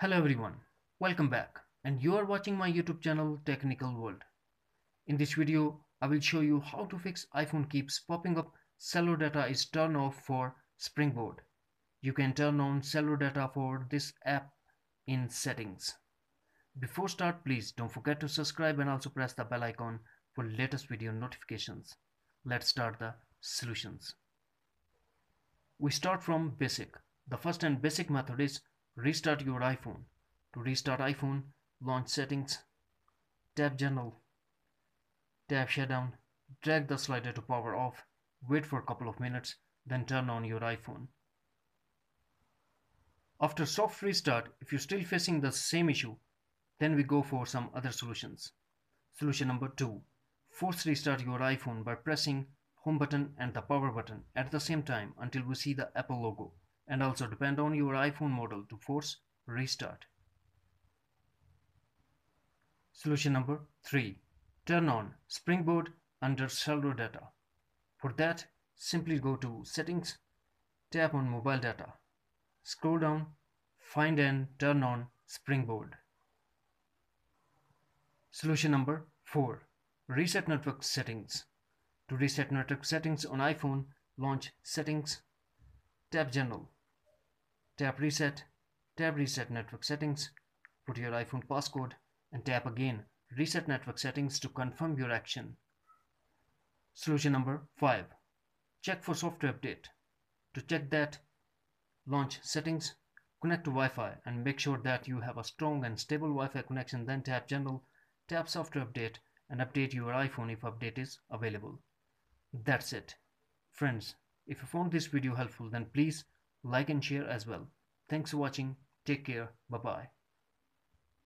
Hello everyone, welcome back, and you are watching my YouTube channel Technical World. In this video, I will show you how to fix iPhone keeps popping up cellular data is turned off for SpringBoard. You can turn on cellular data for this app in settings. Before start, please don't forget to subscribe and also press the bell icon for latest video notifications. Let's start the solutions. We start from basic. The first and basic method is restart your iPhone. To restart iPhone, launch settings, tap general, tap shutdown, drag the slider to power off, wait for a couple of minutes, then turn on your iPhone. After soft restart, if you're still facing the same issue, then we go for some other solutions. Solution number 2. Force restart your iPhone by pressing home button and the power button at the same time until we see the Apple logo, and also depend on your iPhone model to force restart. Solution number 3. Turn on SpringBoard under Cellular Data. For that, simply go to Settings, tap on Mobile Data, scroll down, find and turn on SpringBoard. Solution number 4. Reset network settings. To reset network settings on iPhone, launch Settings, tap General, tap Reset Network Settings, put your iPhone passcode, and tap again Reset Network Settings to confirm your action. Solution number 5. Check for software update. To check that, launch Settings, connect to Wi-Fi, and make sure that you have a strong and stable Wi-Fi connection. Then tap General, tap Software Update, and update your iPhone if update is available. That's it. Friends, if you found this video helpful, then please like and share as well. Thanks for watching. Take care. Bye-bye.